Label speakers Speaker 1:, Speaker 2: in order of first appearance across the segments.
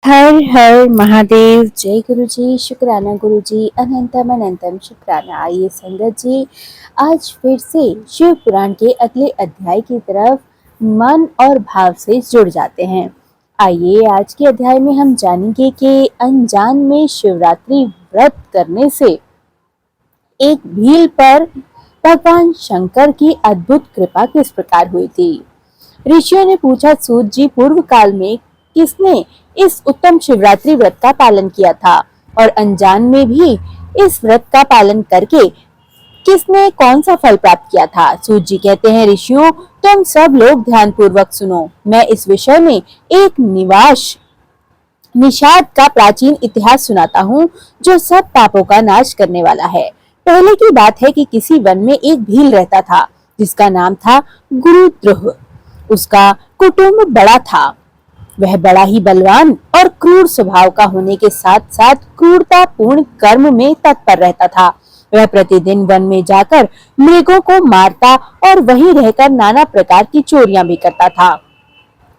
Speaker 1: हर हर महादेव। जय गुरु जी, शुक्राना गुरु जी, अनंतम अनंतम शुक्राना। आइए संगत जी, आज फिर से शिव पुराण के अगले अध्याय की तरफ मन और भाव से जुड़ जाते हैं। आइए आज के अध्याय में हम जानेंगे कि अनजान में शिवरात्रि व्रत करने से एक भील पर भगवान शंकर की अद्भुत कृपा किस प्रकार हुई थी। ऋषियों ने पूछा, सूत जी, पूर्व काल में किसने इस उत्तम शिवरात्रि व्रत का पालन किया था और अनजान में भी इस व्रत का पालन करके किसने कौन सा फल प्राप्त किया था। सूत जी कहते हैं, ऋषियों, तुम सब लोग ध्यान पूर्वक सुनो। मैं इस विषय में एक निषाद का प्राचीन इतिहास सुनाता हूँ जो सब पापों का नाश करने वाला है। पहले की बात है कि किसी वन में एक भील रहता था जिसका नाम था गुरुद्रोह। उसका कुटुंब बड़ा था। वह बड़ा ही बलवान और क्रूर स्वभाव का होने के साथ साथ क्रूरतापूर्ण कर्म में तत्पर रहता था। वह प्रतिदिन वन में जाकर मृगों को मारता और वहीं रहकर नाना प्रकार की चोरियां भी करता था।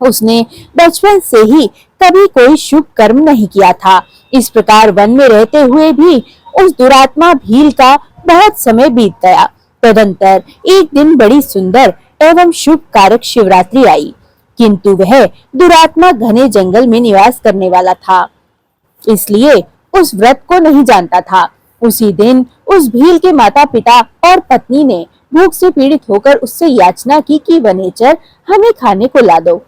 Speaker 1: उसने बचपन से ही कभी कोई शुभ कर्म नहीं किया था। इस प्रकार वन में रहते हुए भी उस दुरात्मा भील का बहुत समय बीत गया। तदंतर एक दिन बड़ी सुंदर एवं शुभ कारक शिवरात्रि आई, किंतु वह दुरात्मा घने जंगल में निवास करने वाला था, इसलिए उस व्रत को नहीं जानता था। उसी दिन उस भील के माता पिता और पत्नी ने भूख से पीड़ित होकर उससे याचना की कि वनेचर, हमें खाने को ला दो।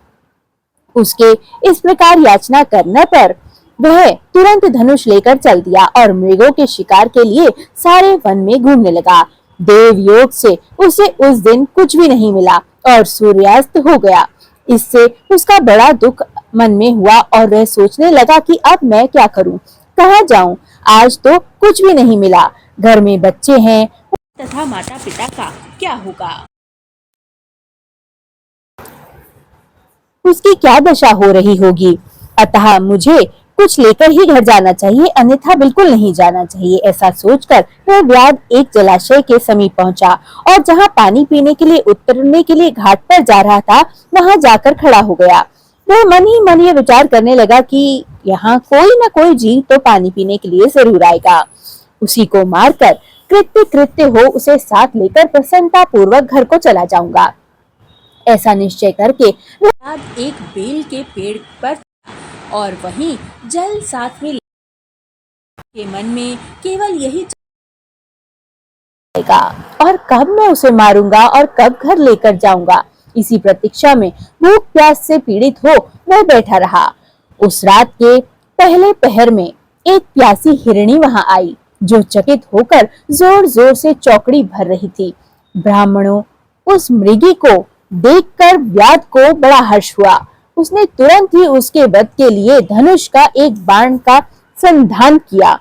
Speaker 1: उसके इस प्रकार याचना करने पर वह तुरंत धनुष लेकर चल दिया और मृगों के शिकार के लिए सारे वन में घूमने लगा। देव योग से उसे उस दिन कुछ भी नहीं मिला और सूर्यास्त हो गया। इससे उसका बड़ा दुख मन में हुआ और वह सोचने लगा कि अब मैं क्या करूं, कहाँ जाऊं। आज तो कुछ भी नहीं मिला। घर में बच्चे हैं तथा माता पिता का क्या होगा, उसकी क्या दशा हो रही होगी। अतः मुझे कुछ लेकर ही घर जाना चाहिए, अन्यथा बिल्कुल नहीं जाना चाहिए। ऐसा सोचकर वह व्याध एक जलाशय के समीप पहुंचा और जहां पानी पीने के लिए उतरने के लिए घाट पर जा रहा था, वहां जाकर खड़ा हो गया। वह मन ही मन ये विचार करने लगा कि यहाँ कोई न कोई जीव तो पानी पीने के लिए जरूर आएगा। उसी को मारकर कृत्य कृत्य हो उसे साथ लेकर प्रसन्नता पूर्वक घर को चला जाऊंगा। ऐसा निश्चय करके वह एक बेल के पेड़ पर और वहीं जल साथ में के मन में केवल यही जाएगा और कब मैं उसे मारूंगा और कब घर लेकर जाऊंगा। इसी प्रतीक्षा में भूख प्यास से पीड़ित हो वह बैठा रहा। उस रात के पहले पहर में एक प्यासी हिरणी वहां आई जो चकित होकर जोर जोर से चौकड़ी भर रही थी। ब्राह्मणों उस मृगी को देखकर व्याध को बड़ा हर्ष हुआ। उसने तुरंत ही उसके वध के लिए धनुष का एक बाण का संधान किया।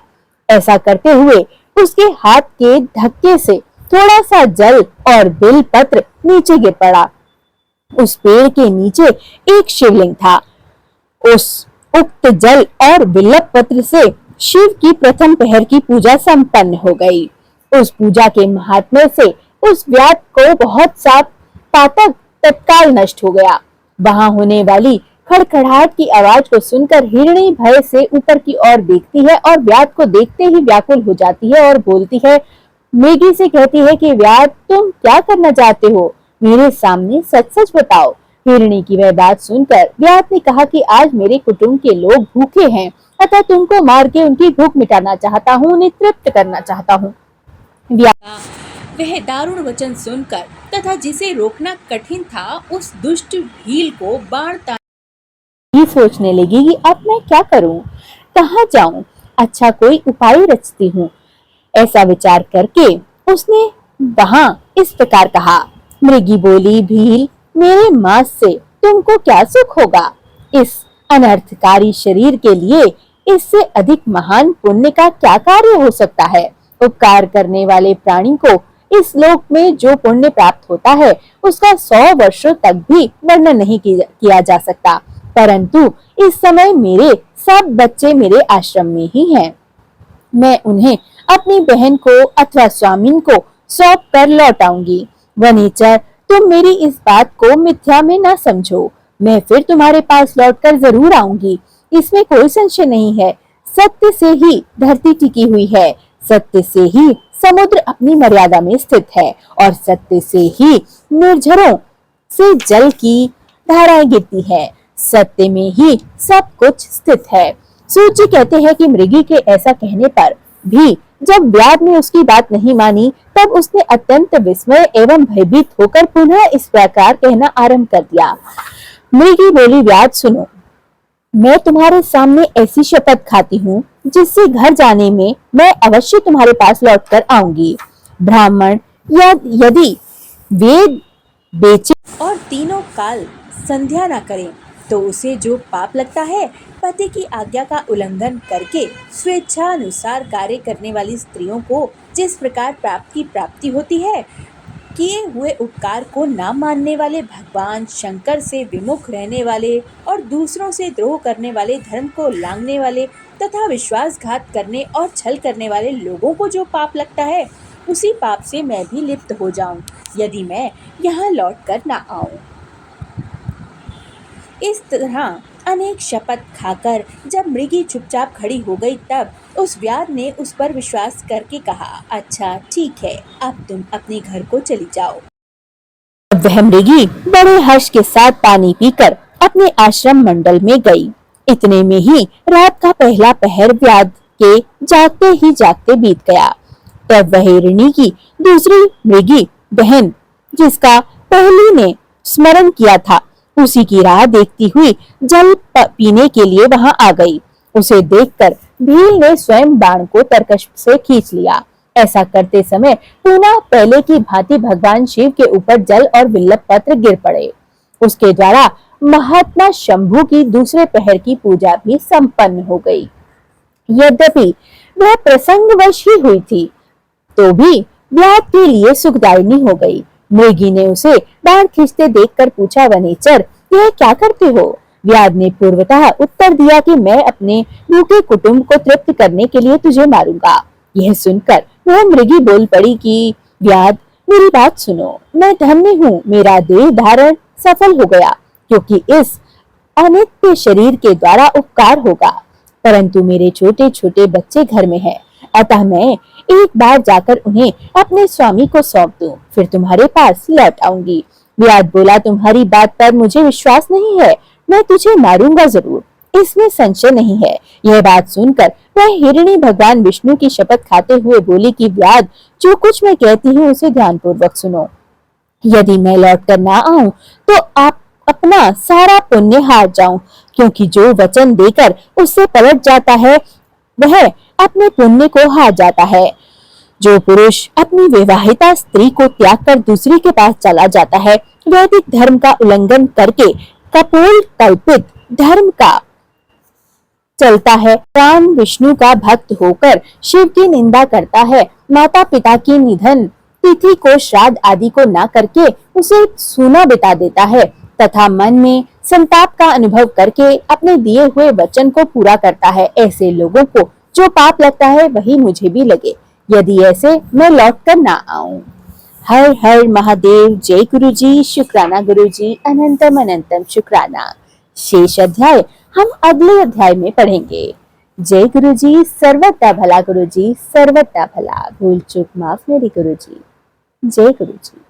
Speaker 1: ऐसा करते हुए उसके हाथ के धक्के से थोड़ा सा जल और बेल पत्र नीचे गिर पड़ा। उस पेड़ के नीचे एक शिवलिंग था। उस उक्त जल और बिल्लप पत्र से शिव की प्रथम पहर की पूजा संपन्न हो गई। उस पूजा के महात्म्य से उस व्याध को बहुत सा पातक तत्काल नष्ट हो गया। वहां होने वाली खड़खड़ाहट की आवाज को सुनकर हिरणी भय से ऊपर की ओर देखती है और व्याध को देखते ही व्याकुल हो जाती है और बोलती है, मृगी से कहती है कि व्याध, तुम क्या करना चाहते हो, मेरे सामने सच सच बताओ। हिरणी की वह बात सुनकर व्याध ने कहा कि आज मेरे कुटुंब के लोग भूखे हैं, अतः तुमको मार के उनकी भूख मिटाना चाहता हूँ, उन्हें तृप्त करना चाहता हूँ। वह दारुण वचन सुनकर तथा जिसे रोकना कठिन था उस दुष्ट भील को बाण ही सोचने लगी कि अब मैं क्या करूं, कहाँ जाऊं, अच्छा कोई उपाय रचती हूँ। ऐसा विचार करके उसने वहां इस प्रकार कहा। मृगी बोली, भील, मेरे मांस से तुमको क्या सुख होगा। इस अनर्थकारी शरीर के लिए इससे अधिक महान पुण्य का क्या कार्य हो सकता है। उपकार करने वाले प्राणी को इस लोक में जो पुण्य प्राप्त होता है उसका 100 वर्षों तक भी वर्णन नहीं किया जा सकता। परंतु इस समय मेरे सब बच्चे मेरे आश्रम में ही हैं। मैं उन्हें अपनी बहन को अथवा स्वामिन को सौंप कर लौट आऊंगी। वनेचर, तुम मेरी इस बात को मिथ्या में न समझो। मैं फिर तुम्हारे पास लौटकर जरूर आऊंगी। इसमें कोई संशय नहीं है। सत्य से ही धरती टिकी हुई है, सत्य से ही समुद्र अपनी मर्यादा में स्थित है और सत्य से ही निर्झरों से जल की धाराएं गिरती है। सत्य में ही सब कुछ स्थित है। सूत जी कहते हैं कि मृगी के ऐसा कहने पर भी जब व्याध ने उसकी बात नहीं मानी, तब उसने अत्यंत विस्मय एवं भयभीत होकर पुनः इस प्रकार कहना आरंभ कर दिया। मृगी बोली, व्याध सुनो, मैं तुम्हारे सामने ऐसी शपथ खाती हूँ जिससे घर जाने में मैं अवश्य तुम्हारे पास लौट कर आऊंगी। ब्राह्मण यदि वेद बेचे और तीनों काल संध्या न करे तो उसे जो पाप लगता है, पति की आज्ञा का उल्लंघन करके स्वेच्छा अनुसार कार्य करने वाली स्त्रियों को जिस प्रकार प्राप्ति होती है, किए हुए उपकार को न मानने वाले, भगवान शंकर से विमुख रहने वाले और दूसरों से द्रोह करने वाले, धर्म को लांघने वाले तथा विश्वासघात करने और छल करने वाले लोगों को जो पाप लगता है, उसी पाप से मैं भी लिप्त हो जाऊं यदि मैं यहाँ लौट कर न आऊं। इस तरह अनेक शपथ खाकर जब मृगी चुपचाप खड़ी हो गई, तब उस व्याध ने उस पर विश्वास करके कहा, अच्छा ठीक है, अब तुम अपने घर को चली जाओ। वह मृगी बड़े हर्ष के साथ पानी पीकर अपने आश्रम मंडल में गई। इतने में ही रात का पहला पहर व्याध के जागते ही जागते बीत गया। तब वह हिरणी की दूसरी मृगी बहन, जिसका पहली ने स्मरण किया था, उसी की राह देखती हुई जल पीने के लिए वहां आ गई। उसे देखकर भील ने स्वयं बाण को तरकश से खींच लिया। ऐसा करते समय पुनः पहले की भांति भगवान शिव के ऊपर जल और बिल्व पत्र गिर पड़े। उसके द्वारा महात्मा शंभु की दूसरे पहर की पूजा भी संपन्न हो गई। यद्यपि वह प्रसंगवश ही हुई थी, तो भी व्याध के लिए सुखदायिनी हो गई। मृगी ने उसे बाण खींचते देखकर पूछा, वनेचर, यह क्या करते हो? व्याध ने पूर्वतः उत्तर दिया कि मैं अपने भूखे कुटुंब को तृप्त करने के लिए तुझे मारूंगा। यह सुनकर वह मृगी बोल पड़ी कि व्याध, मेरी बात सुनो, मैं धन्य हूँ, मेरा देह धारण सफल हो गया, क्योंकि इस अनित्य शरीर के द्वारा उपकार होगा, परंतु मेरे छोटे छोटे बच्चे घर में हैं, अतः मैं एक बार जाकर उन्हें अपने स्वामी को सौंप दूं, फिर तुम्हारे पास लौट आऊंगी। व्याध बोला, तुम्हारी बात पर मुझे विश्वास नहीं है, मैं तुझे मारूंगा जरूर, इसमें संशय नहीं है। यह बात सुनकर वह हिरणी भगवान विष्णु की शपथ खाते हुए बोली कि व्याध, जो कुछ मैं कहती हूँ उसे ध्यानपूर्वक सुनो। यदि मैं लौट कर ना आऊं तो आप अपना सारा पुण्य हार जाऊं, क्योंकि जो वचन देकर उससे पलट जाता है वह अपने पुण्य को हार जाता है। जो पुरुष अपनी विवाहिता स्त्री को त्याग कर दूसरी के पास चला जाता है, वैदिक धर्म का उल्लंघन करके कपोल कल्पित धर्म का चलता है, राम विष्णु का भक्त होकर शिव की निंदा करता है, माता पिता की निधन तिथि को श्राद्ध आदि को न करके उसे सूना बिता देता है तथा मन में संताप का अनुभव करके अपने दिए हुए वचन को पूरा करता है, ऐसे लोगों को जो पाप लगता है वही मुझे भी लगे, यदि ऐसे मैं लौट कर ना आऊं। हर हर महादेव। जय गुरु जी, शुक्राना गुरु जी, अनंतम अनंतम शुक्राना। शेष अध्याय हम अगले अध्याय में पढ़ेंगे। जय गुरु जी, सर्वदा भला गुरु जी, सर्वदा भला। भूल चूक माफ मेरी गुरु जी। जय गुरु जी।